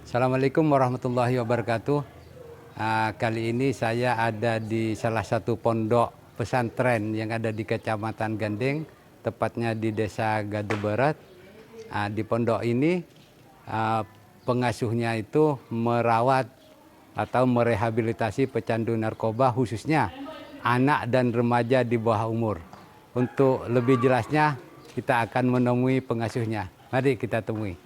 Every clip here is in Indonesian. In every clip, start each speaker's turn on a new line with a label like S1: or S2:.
S1: Assalamualaikum warahmatullahi wabarakatuh. Kali ini saya ada di salah satu pondok pesantren yang ada di Kecamatan Gandeng, tepatnya di Desa Gadu Barat. Di pondok ini pengasuhnya itu merawat atau merehabilitasi pecandu narkoba, khususnya anak dan remaja di bawah umur. Untuk lebih jelasnya kita akan menemui pengasuhnya. Mari kita temui.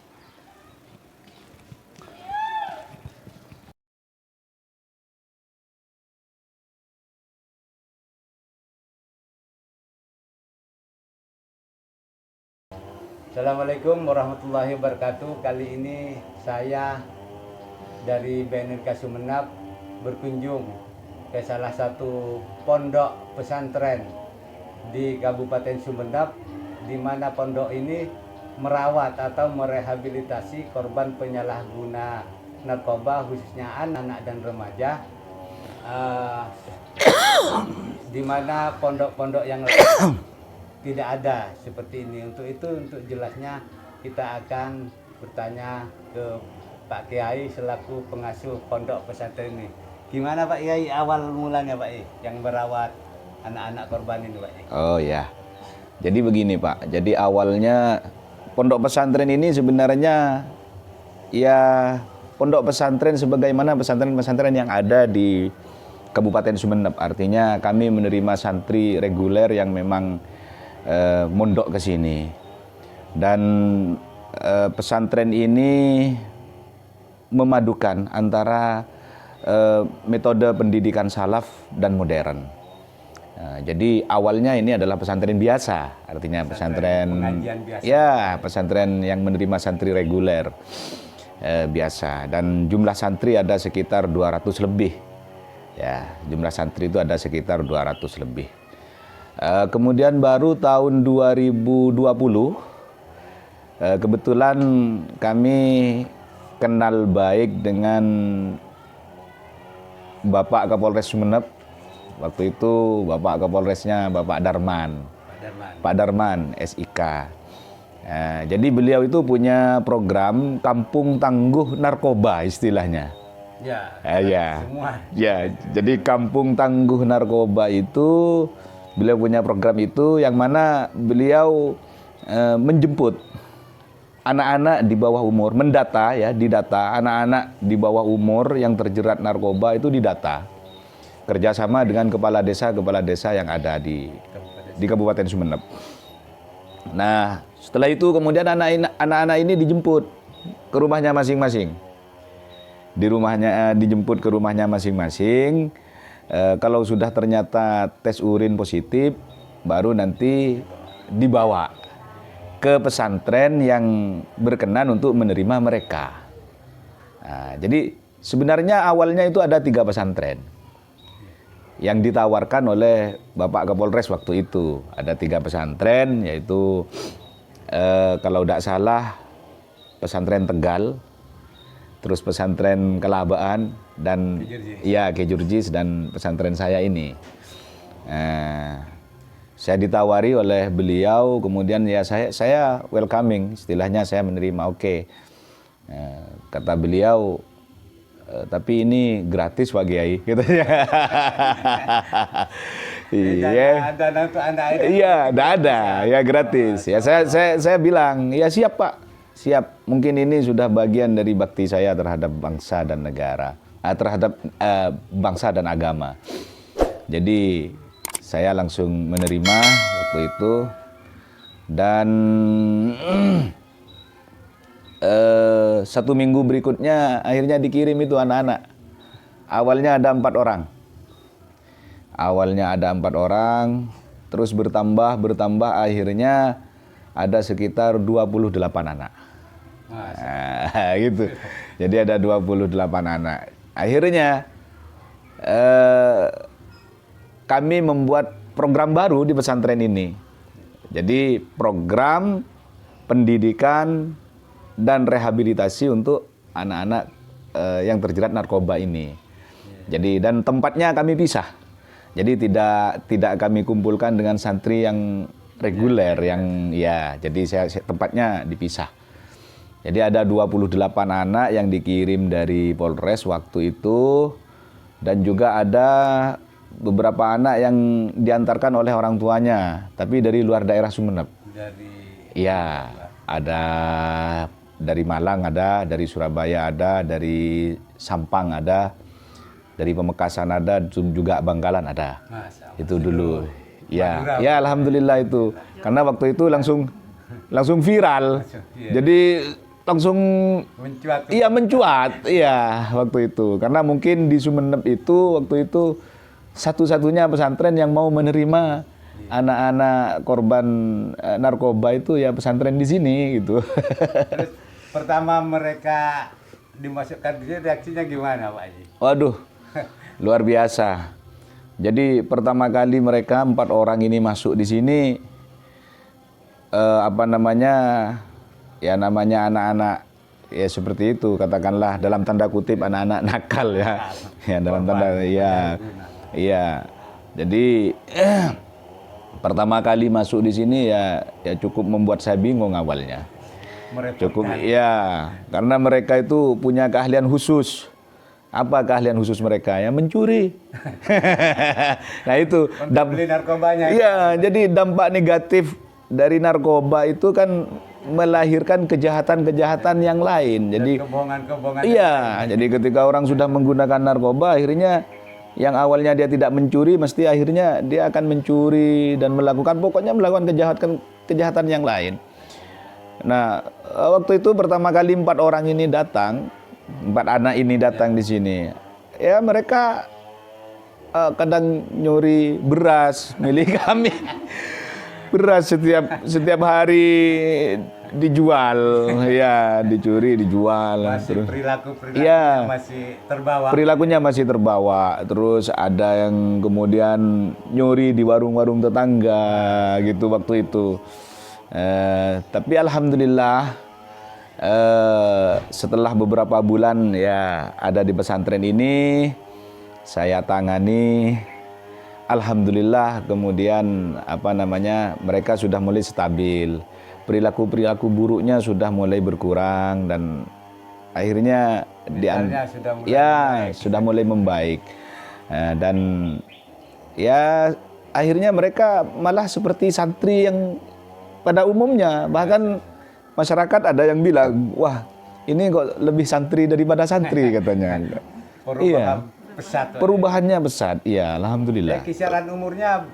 S1: Assalamualaikum warahmatullahi wabarakatuh. Kali ini saya dari BNRK Sumeneb berkunjung ke salah satu pondok pesantren di Kabupaten Sumeneb, di mana pondok ini merawat atau merehabilitasi korban penyalahguna narkoba, khususnya anak dan remaja, di mana pondok-pondok yang lain tidak ada seperti ini. Untuk jelasnya kita akan bertanya ke Pak Kiai selaku pengasuh pondok pesantren ini. Gimana Pak Kiai awal mulanya Pak Kiai yang merawat anak-anak korban ini Pak Kiai?
S2: Oh ya, jadi begini Pak. Jadi awalnya pondok pesantren ini sebenarnya ya pondok pesantren sebagaimana pesantren-pesantren yang ada di Kabupaten Sumeneb. Artinya kami menerima santri reguler yang memang mondok ke sini, dan pesantren ini memadukan antara metode pendidikan salaf dan modern. Jadi awalnya ini adalah pesantren biasa, artinya pesantren ya pesantren yang menerima santri reguler biasa, dan jumlah santri ada sekitar 200 lebih. Ya, jumlah santri itu ada sekitar 200 lebih. Kemudian baru tahun 2020 kebetulan kami kenal baik dengan Bapak Kapolres Sumeneb. Waktu itu Bapak Kapolresnya Bapak Darman. Pak Darman SIK. Jadi beliau itu punya program Kampung Tangguh Narkoba istilahnya. Ya, jadi Kampung Tangguh Narkoba itu beliau punya program itu, yang mana beliau menjemput anak-anak di bawah umur, didata anak-anak di bawah umur yang terjerat narkoba itu didata, kerjasama dengan kepala desa yang ada di Kabupaten Sumeneb. Nah, setelah itu kemudian anak-anak ini dijemput ke rumahnya masing-masing. Dijemput ke rumahnya masing-masing. Kalau sudah ternyata tes urin positif, baru nanti dibawa ke pesantren yang berkenan untuk menerima mereka. Jadi sebenarnya awalnya itu ada 3 pesantren yang ditawarkan oleh Bapak Kapolres waktu itu. Ada 3 pesantren, yaitu kalau tidak salah pesantren Tegal, terus pesantren Kelabaan, dan Kejurjis, dan pesantren saya ini. Saya ditawari oleh beliau, kemudian ya saya welcoming, istilahnya saya menerima. Oke. Kata beliau, tapi ini gratis Pak Kiai, katanya. Iya, tidak ada, ya gratis. Ya saya bilang, ya siap Pak, siap. Mungkin ini sudah bagian dari bakti saya terhadap bangsa dan negara, terhadap bangsa dan agama. Jadi saya langsung menerima waktu itu, dan 1 minggu berikutnya akhirnya dikirim itu anak-anak. Awalnya ada 4 orang, terus bertambah, akhirnya ada sekitar 28 anak. Gitu. Jadi ada 28 anak. Akhirnya kami membuat program baru di pesantren ini. Jadi program pendidikan dan rehabilitasi untuk anak-anak yang terjerat narkoba ini. Jadi dan tempatnya kami pisah. Jadi tidak kami kumpulkan dengan santri yang reguler, yang ya. Jadi tempatnya dipisah. Jadi ada 28 anak yang dikirim dari Polres waktu itu, dan juga ada beberapa anak yang diantarkan oleh orang tuanya, tapi dari luar daerah Sumeneb. Iya, ada dari Malang ada, dari Surabaya ada, dari Sampang ada, dari Pamekasan ada, juga Bangkalan ada. Itu dulu. Ya, ya alhamdulillah itu. Karena waktu itu langsung viral. Jadi langsung
S1: Mencuat.
S2: iya mencuat, iya waktu itu. Karena mungkin di Sumeneb itu waktu itu satu-satunya pesantren yang mau menerima anak-anak korban narkoba itu ya pesantren di sini gitu.
S1: Terus pertama mereka dimasukkan di sini, reaksinya gimana Pak Haji?
S2: Waduh, luar biasa. Jadi pertama kali mereka 4 orang ini masuk di sini, ya namanya anak-anak ya seperti itu, katakanlah dalam tanda kutip anak-anak nakal ya. Ya dalam tanda ya. Iya. Jadi pertama kali masuk di sini ya cukup membuat saya bingung awalnya. Cukup ya, karena mereka itu punya keahlian khusus. Apa keahlian khusus mereka? Ya mencuri. Nah itu
S1: beli narkobanya.
S2: Iya, jadi dampak negatif dari narkoba itu kan melahirkan kejahatan-kejahatan yang lain. Jadi
S1: kebohongan-kebohongan.
S2: iya, jadi ketika orang sudah menggunakan narkoba, akhirnya yang awalnya dia tidak mencuri, mesti akhirnya dia akan mencuri dan pokoknya melakukan kejahatan yang lain. Nah, waktu itu pertama kali 4 orang ini datang, 4 anak ini datang di sini. Ya mereka kadang nyuri beras milik kami. Beras setiap hari dijual, ya dicuri, dijual.
S1: Masih
S2: terus
S1: perilakunya
S2: ya,
S1: masih terbawa.
S2: Perilakunya masih terbawa. Terus ada yang kemudian nyuri di warung-warung tetangga gitu waktu itu. Tapi alhamdulillah setelah beberapa bulan ya ada di pesantren ini, saya tangani. Alhamdulillah kemudian mereka sudah mulai stabil, perilaku buruknya sudah mulai berkurang dan akhirnya sudah mulai membaik. Dan ya akhirnya mereka malah seperti santri yang pada umumnya, bahkan masyarakat ada yang bilang, wah ini kok lebih santri daripada santri katanya. Iya.
S1: Pesat,
S2: perubahannya pesat, iya, alhamdulillah.
S1: Kisaran umurnya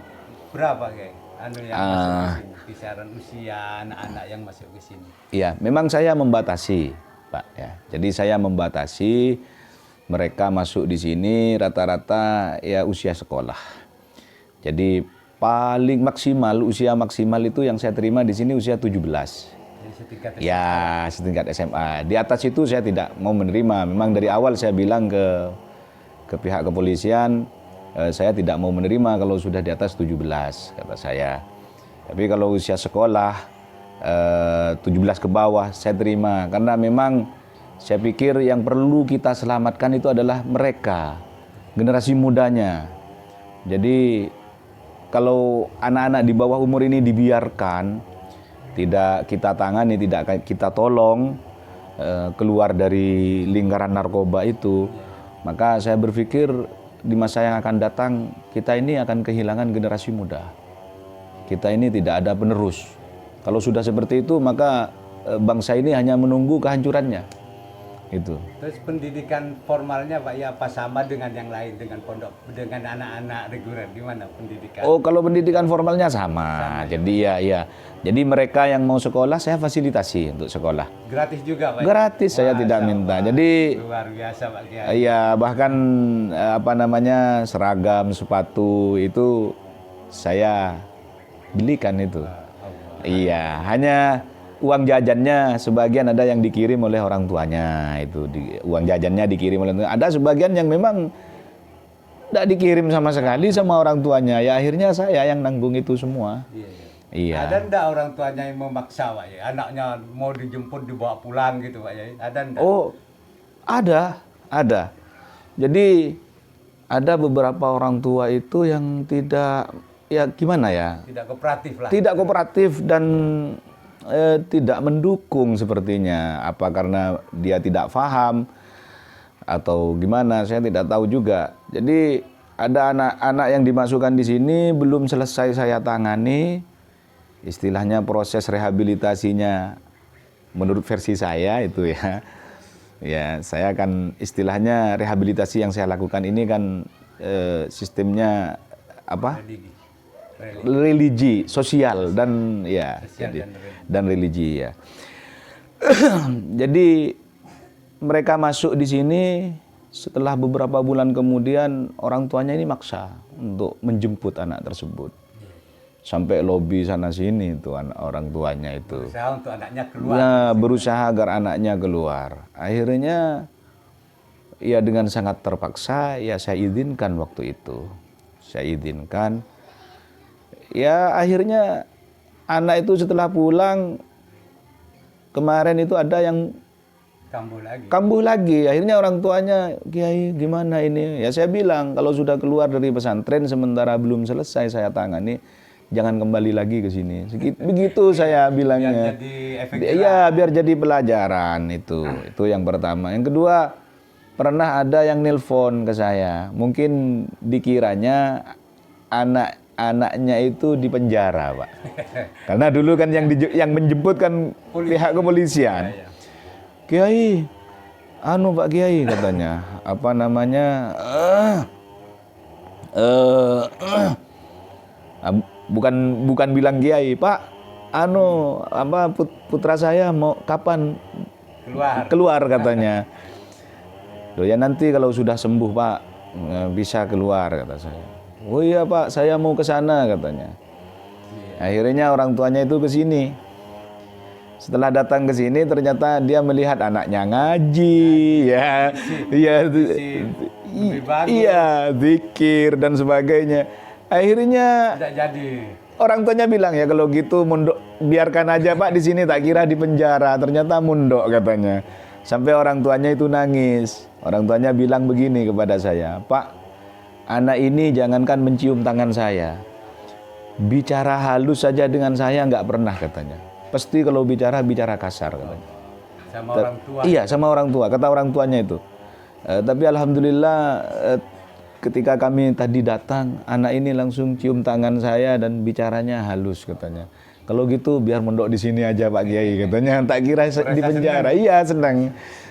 S1: berapa kayak? Kisaran usia anak-anak yang masuk ke sini.
S2: Iya, memang saya membatasi, Pak. Ya, jadi saya membatasi mereka masuk di sini rata-rata ya usia sekolah. Jadi paling usia maksimal itu yang saya terima di sini usia 17.
S1: Setingkat SMA.
S2: Ya, setingkat SMA. Di atas itu saya tidak mau menerima. Memang dari awal saya bilang ke pihak kepolisian, saya tidak mau menerima kalau sudah di atas 17, kata saya. Tapi kalau usia sekolah 17 ke bawah saya terima, karena memang saya pikir yang perlu kita selamatkan itu adalah mereka, generasi mudanya. Jadi kalau anak-anak di bawah umur ini dibiarkan, tidak kita tangani, tidak kita tolong keluar dari lingkaran narkoba itu, maka saya berpikir di masa yang akan datang kita ini akan kehilangan generasi muda. Kita ini tidak ada penerus. Kalau sudah seperti itu maka bangsa ini hanya menunggu kehancurannya. Itu.
S1: Terus pendidikan formalnya Pak ya apa sama dengan yang lain, dengan pondok, dengan anak-anak reguler, gimana pendidikan?
S2: Oh, kalau pendidikan formalnya sama. Jadi ya. Jadi mereka yang mau sekolah saya fasilitasi untuk sekolah.
S1: Gratis juga Pak?
S2: Gratis, saya tidak minta. Jadi
S1: luar biasa Pak Kiai.
S2: Iya, bahkan seragam, sepatu itu saya belikan itu. Iya, hanya uang jajannya sebagian ada yang dikirim oleh orang tuanya, itu uang jajannya dikirim oleh ada sebagian yang memang tidak dikirim sama sekali sama orang tuanya. Ya akhirnya saya yang nanggung itu semua. Iya.
S1: Ada enggak orang tuanya yang memaksa Pak ya? Anaknya mau dijemput dibawa pulang gitu Pak ya? Ada enggak?
S2: Oh, ada. Jadi ada beberapa orang tua itu yang tidak, ya gimana ya?
S1: Tidak kooperatif lah.
S2: Tidak kooperatif dan tidak mendukung sepertinya. Apa karena dia tidak paham atau gimana, saya tidak tahu juga. Jadi ada anak-anak yang dimasukkan di sini belum selesai saya tangani, istilahnya proses rehabilitasinya menurut versi saya itu ya. Ya, saya akan istilahnya rehabilitasi yang saya lakukan ini kan sistemnya apa? Religi, sosial dan ya, dan religi ya. Jadi mereka masuk di sini setelah beberapa bulan kemudian orang tuanya ini maksa untuk menjemput anak tersebut. Sampai lobi sana sini itu orang tuanya itu.
S1: Berusaha untuk anaknya keluar.
S2: Nah, berusaha agar anaknya keluar. Akhirnya ya dengan sangat terpaksa ya saya izinkan waktu itu. Saya izinkan. Ya akhirnya anak itu setelah pulang kemarin itu ada yang kambuh lagi. Akhirnya orang tuanya, Kiai gimana ini? Ya saya bilang kalau sudah keluar dari pesantren sementara belum selesai saya tangani, jangan kembali lagi ke sini. Begitu saya bilangnya. Biar jadi pelajaran itu. Itu yang pertama. Yang kedua, pernah ada yang nelpon ke saya. Mungkin dikiranya anaknya itu di penjara, Pak. Karena dulu kan yang menjemput kan pihak kepolisian. Kiai, Pak Kiai katanya, apa namanya? Bukan bilang Kiai, Pak. Putra saya mau kapan keluar katanya. Loh ya nanti kalau sudah sembuh Pak bisa keluar kata saya. Oh iya Pak, saya mau ke sana katanya. Akhirnya orang tuanya itu ke sini. Setelah datang ke sini ternyata dia melihat anaknya ngaji, zikir dan sebagainya. Akhirnya orang tuanya bilang ya kalau gitu munduk biarkan aja Pak di sini, tak kira di penjara. Ternyata munduk katanya. Sampai orang tuanya itu nangis. Orang tuanya bilang begini kepada saya, Pak, anak ini jangankan mencium tangan saya, bicara halus saja dengan saya nggak pernah katanya. Pasti kalau bicara kasar katanya.
S1: Sama orang tua.
S2: Iya, sama orang tua, kata orang tuanya itu. Tapi alhamdulillah ketika kami tadi datang, anak ini langsung cium tangan saya dan bicaranya halus katanya. Kalau gitu biar mondok di sini aja Pak Kiai katanya. Tak kira di penjara. Iya, senang.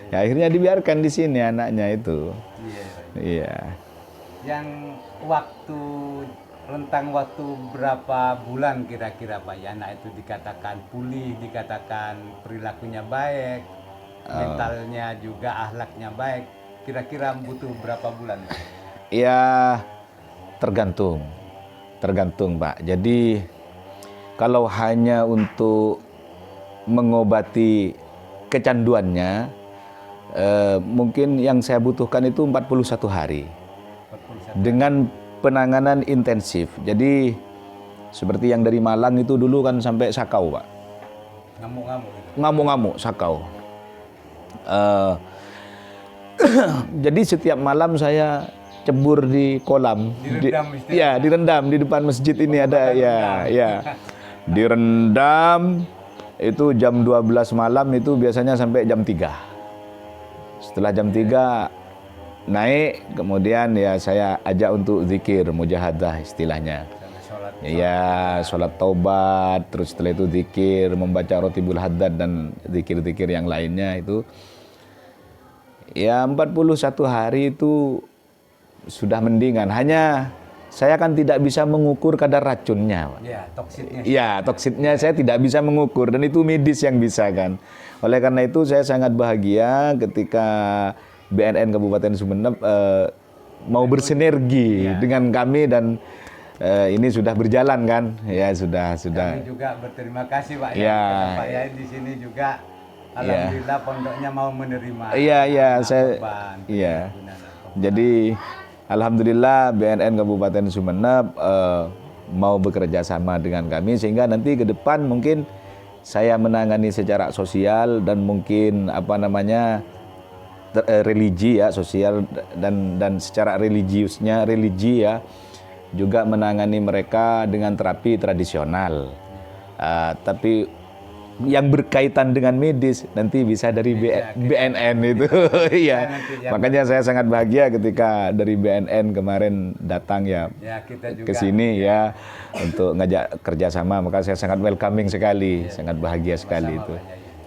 S2: Ya, akhirnya dibiarkan di sini anaknya itu. Iya. Yang
S1: rentang waktu berapa bulan kira-kira Pak ya anak itu dikatakan pulih, dikatakan perilakunya baik, mentalnya juga akhlaknya baik, kira-kira butuh berapa bulan Pak?
S2: Ya tergantung Pak. Jadi kalau hanya untuk mengobati kecanduannya mungkin yang saya butuhkan itu 41 hari dengan penanganan intensif. Jadi seperti yang dari Malang itu dulu kan sampai sakau Pak. Ngamuk-ngamuk sakau. Jadi setiap malam saya cebur di kolam. Direndam di depan masjid ini ada ya. Direndam itu jam 12 malam itu biasanya sampai jam 3. Setelah jam 3 naik, kemudian ya saya ajak untuk zikir, mujahadah istilahnya. Ya, sholat taubat, terus setelah itu zikir, membaca rotibul haddad dan zikir-zikir yang lainnya itu. Ya 41 hari itu sudah mendingan. Hanya saya kan tidak bisa mengukur kadar racunnya. Toksitnya saya tidak bisa mengukur dan itu medis yang bisa kan. Oleh karena itu saya sangat bahagia ketika BNN Kabupaten Sumeneb mau bersinergi dengan kami dan ini sudah berjalan kan, ya sudah.
S1: Kami juga berterima kasih Pak ya. Pak ya di sini juga, alhamdulillah pondoknya mau menerima.
S2: Jadi alhamdulillah BNN Kabupaten Sumeneb mau bekerja sama dengan kami sehingga nanti ke depan mungkin saya menangani secara sosial dan mungkin religi ya, sosial dan secara religi ya juga menangani mereka dengan terapi tradisional. Tapi yang berkaitan dengan medis nanti bisa dari BNN itu. Iya. Makanya saya sangat bahagia ketika dari BNN kemarin datang ya,
S1: kita juga
S2: ke sini ya untuk ngajak kerjasama. Maka saya sangat welcoming sekali, sangat bahagia sekali itu.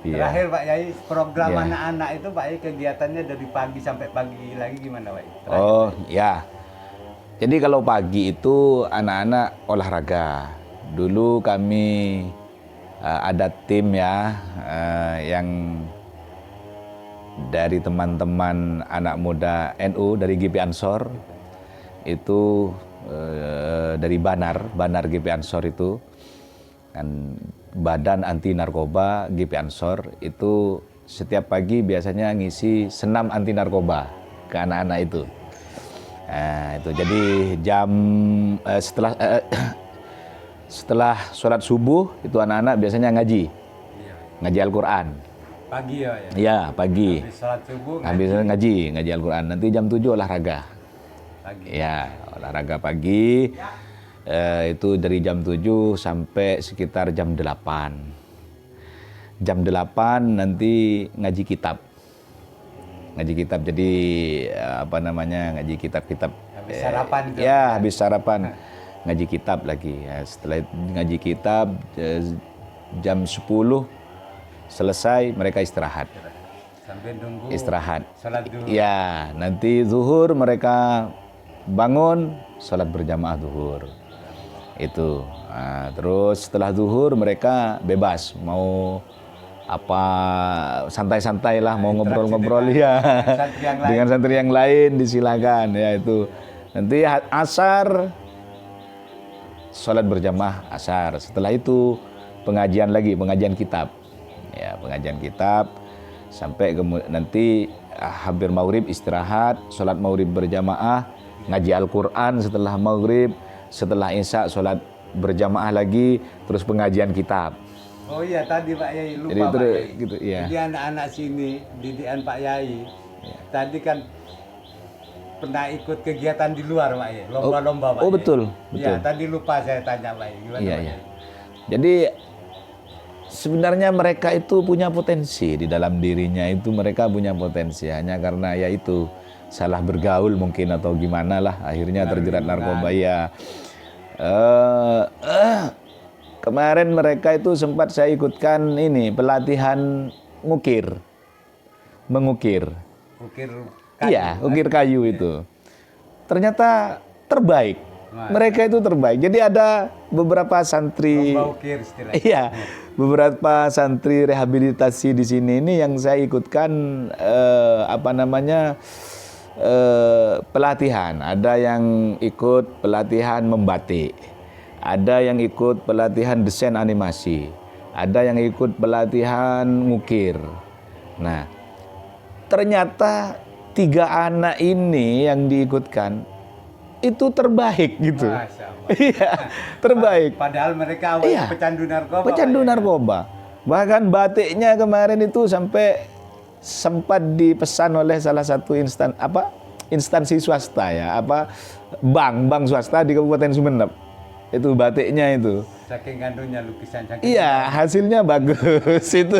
S2: Iya.
S1: Terakhir Pak Yai, program
S2: Iya.
S1: anak-anak itu Pak Yai kegiatannya dari pagi sampai pagi lagi gimana Pak Yai? Terakhir.
S2: Oh ya. Jadi kalau pagi itu anak-anak olahraga. Dulu kami ada tim ya yang dari teman-teman anak muda NU dari GP Ansor itu dari Banar GP Ansor itu kan Badan Anti Narkoba GP Ansor itu setiap pagi biasanya ngisi senam anti narkoba ke anak-anak itu. Nah, itu jadi jam setelah sholat subuh itu anak-anak biasanya ngaji Al-Quran.
S1: Pagi ya?
S2: Iya, pagi.
S1: Habis sholat subuh
S2: ngaji Al-Quran. Nanti jam 7 olahraga.
S1: pagi.
S2: Ya, olahraga pagi. Itu dari jam 7 sampai sekitar jam 8. Jam 8 nanti ngaji kitab. Jadi ngaji kitab-kitab.
S1: Habis sarapan.
S2: Ya, habis sarapan. Ngaji kitab lagi ya. Setelah ngaji kitab jam 10 selesai mereka istirahat.
S1: Sampai nunggu
S2: Istirahat.
S1: sholat dulu.
S2: Ya, nanti zuhur mereka bangun sholat berjamaah zuhur. Itu. Nah, terus setelah zuhur mereka bebas mau apa santai-santai lah, mau ngobrol-ngobrol ya dengan santri yang lain disilakan ya itu. Nanti asar sholat berjamaah asar. Setelah itu pengajian kitab. Ya, pengajian kitab sampai nanti hampir maghrib istirahat, sholat maghrib berjamaah, ngaji Al-Quran setelah maghrib, setelah isya sholat berjamaah lagi, terus pengajian kitab.
S1: Oh iya tadi Pak Yai lupa.
S2: Jadi,
S1: Pak Yai.
S2: gitu, ya.
S1: Jadi anak-anak sini didikan Pak Yai tadi kan pernah ikut kegiatan di luar Pak Yai, lomba-lomba Pak Yai.
S2: Betul.
S1: Iya, tadi lupa saya tanya Pak Yai. Gimana
S2: Iya,
S1: Pak
S2: iya.
S1: Yai?
S2: Jadi sebenarnya mereka itu punya potensi di dalam dirinya, itu mereka punya potensi, hanya karena ya itu salah bergaul mungkin atau gimana lah akhirnya terjerat narkoba ya. Kemarin mereka itu sempat saya ikutkan ini pelatihan mengukir.
S1: Ukir kayu.
S2: Iya, ukir kayu itu. Ternyata terbaik. Mereka itu terbaik. Jadi ada beberapa santri.
S1: Lomba ukir istilahnya.
S2: Iya, beberapa santri rehabilitasi di sini ini yang saya ikutkan pelatihan. Ada yang ikut pelatihan membatik. Ada yang ikut pelatihan desain animasi. Ada yang ikut pelatihan ngukir. Nah, ternyata 3 anak ini yang diikutkan itu terbaik gitu. Iya, terbaik.
S1: Padahal mereka awalnya pecandu narkoba.
S2: Pecandu narkoba. Bahkan batiknya kemarin itu sampai sempat dipesan oleh salah satu instansi swasta ya, bank swasta di Kabupaten Sumeneb. Itu batiknya itu.
S1: Saking gandunya lukisan.
S2: Iya, hasilnya bagus itu.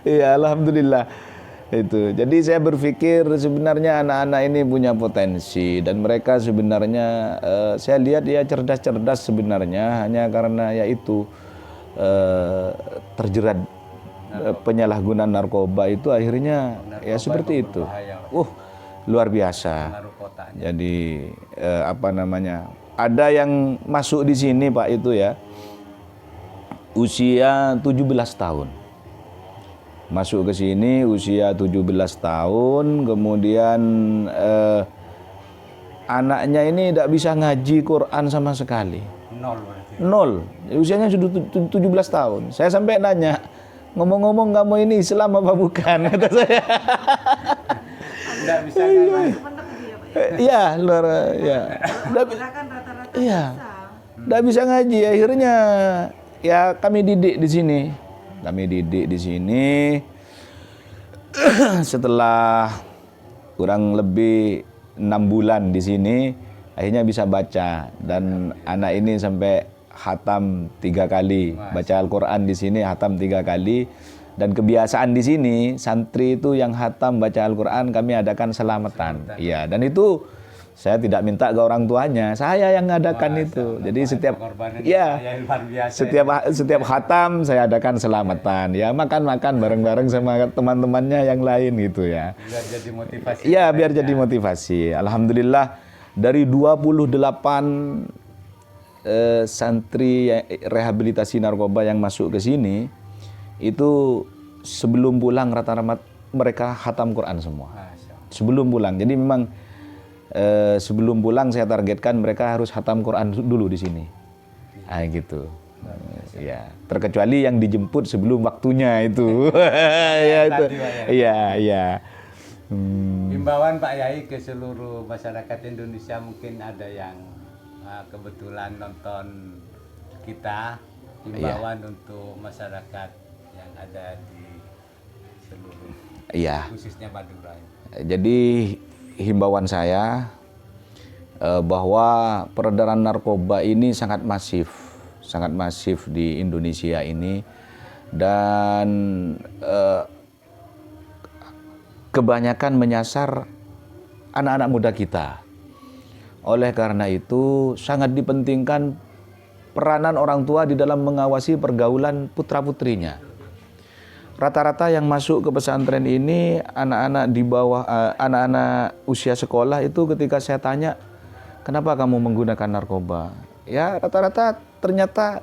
S2: Iya, alhamdulillah. Itu. Jadi saya berpikir sebenarnya anak-anak ini punya potensi dan mereka sebenarnya saya lihat ya cerdas-cerdas sebenarnya, hanya karena ya itu terjerat penyalahgunaan narkoba itu akhirnya ya seperti itu. Luar biasa. Jadi ada yang masuk di sini Pak itu ya usia 17 tahun. Masuk ke sini usia 17 tahun, kemudian anaknya ini tidak bisa ngaji Quran sama sekali. Nol. Usianya sudah 17 tahun. Saya sampai nanya, ngomong-ngomong kamu ini Islam apa bukan? Kata saya.
S1: Tidak bisa ngaji.
S2: Iya, luar ya. Iya. Tidak bisa ngaji. Akhirnya ya kami didik di sini. Setelah kurang lebih 6 bulan di sini, akhirnya bisa baca dan anak ini sampai hatam 3 kali, baca Al-Quran di sini hatam 3 kali, dan kebiasaan di sini santri itu yang hatam baca Al-Quran kami adakan selamatan. Iya, dan itu saya tidak minta ke orang tuanya, saya yang ngadakan itu. Jadi setiap khatam saya adakan selamatan. Ya makan-makan bareng-bareng sama teman-temannya yang lain gitu ya.
S1: Biar jadi motivasi.
S2: Iya, biar jadi motivasi. Alhamdulillah dari 28 santri rehabilitasi narkoba yang masuk ke sini itu sebelum pulang rata-rata mereka khatam Quran semua. Sebelum pulang. Jadi memang sebelum pulang saya targetkan mereka harus khatam Quran dulu di sini. Gitu. Ya, terkecuali yang dijemput sebelum waktunya itu. Ya itu. Iya.
S1: Himbauan Pak Yai ke seluruh masyarakat Indonesia, mungkin ada yang kebetulan nonton kita, himbauan untuk masyarakat yang ada di seluruh, khususnya Madura.
S2: Jadi himbauan saya bahwa peredaran narkoba ini sangat masif di Indonesia ini, dan kebanyakan menyasar anak-anak muda kita. Oleh karena itu sangat dipentingkan peranan orang tua di dalam mengawasi pergaulan putra-putrinya. Rata-rata yang masuk ke pesantren ini anak-anak di bawah anak-anak usia sekolah itu, ketika saya tanya, "Kenapa kamu menggunakan narkoba?" Ya, rata-rata ternyata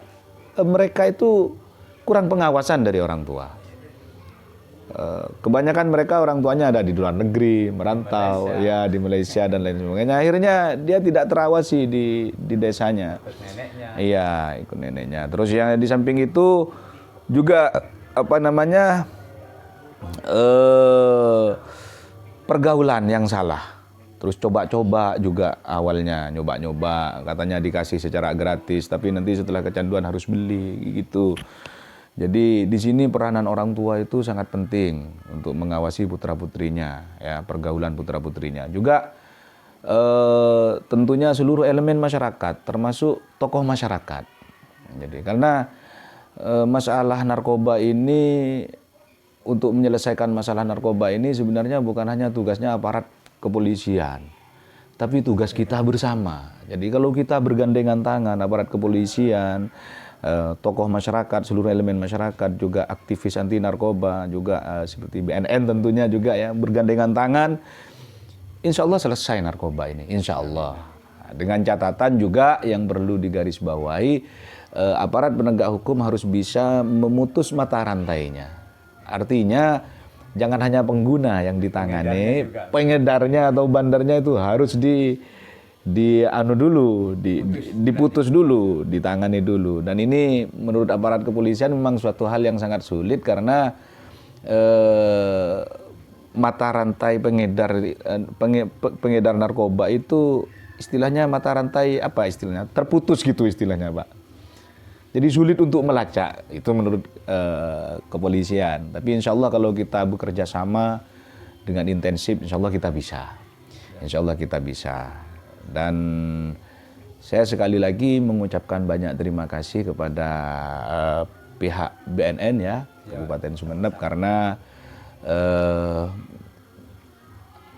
S2: mereka itu kurang pengawasan dari orang tua. Kebanyakan mereka orang tuanya ada di luar negeri, merantau, di Malaysia dan lain sebagainya. Akhirnya dia tidak terawasi di desanya.
S1: Ikut neneknya.
S2: Iya, ikut neneknya. Terus yang di samping itu juga pergaulan yang salah. Terus coba-coba juga awalnya, nyoba-nyoba, katanya dikasih secara gratis, tapi nanti setelah kecanduan harus beli gitu. Jadi di sini peranan orang tua itu sangat penting untuk mengawasi putra-putrinya, ya, pergaulan putra-putrinya. Juga tentunya seluruh elemen masyarakat, termasuk tokoh masyarakat. Jadi karena masalah narkoba ini, untuk menyelesaikan masalah narkoba ini sebenarnya bukan hanya tugasnya aparat kepolisian, tapi tugas kita bersama. Jadi kalau kita bergandengan tangan, aparat kepolisian, tokoh masyarakat, seluruh elemen masyarakat, juga aktivis anti narkoba, juga seperti BNN tentunya juga ya, bergandengan tangan, insya Allah selesai narkoba ini, insya Allah. Dengan catatan juga yang perlu digarisbawahi, aparat penegak hukum harus bisa memutus mata rantainya. Artinya jangan hanya pengguna yang ditangani, pengedarnya atau bandarnya itu harus diputus dulu, ditangani dulu. Dan ini menurut aparat kepolisian memang suatu hal yang sangat sulit, karena mata rantai pengedar narkoba itu istilahnya mata rantai terputus gitu istilahnya, Pak. Jadi sulit untuk melacak, itu menurut kepolisian. Tapi insya Allah kalau kita bekerja sama dengan intensif, insya Allah kita bisa. Insya Allah kita bisa. Dan saya sekali lagi mengucapkan banyak terima kasih kepada pihak BNN ya, Kabupaten Sumeneb, karena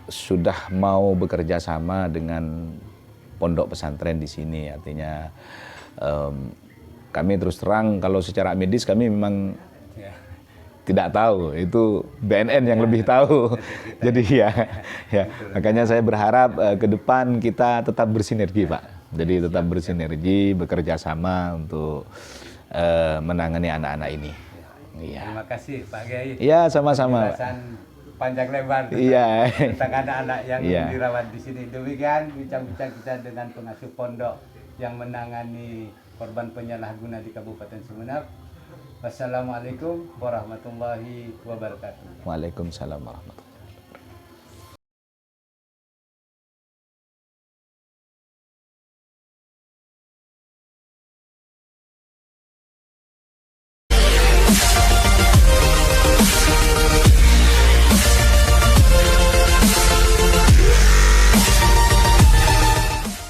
S2: sudah mau bekerja sama dengan pondok pesantren di sini. Artinya kami terus terang, kalau secara medis kami memang tidak tahu, itu BNN yang lebih tahu. Jadi ya, makanya saya berharap ke depan kita tetap bersinergi, Pak. Jadi tetap bersinergi, bekerja sama untuk menangani anak-anak ini.
S1: Terima kasih Pak Kiai.
S2: Iya, sama-sama.
S1: Penjelasan panjang lebar tentang anak-anak yang dirawat di sini. Demikian bincang-bincang kita dengan pengasuh pondok yang menangani korban penyalahguna di Kabupaten Sumeneb. Wassalamualaikum warahmatullahi wabarakatuh.
S2: Waalaikumsalam warahmatullahi wabarakatuh.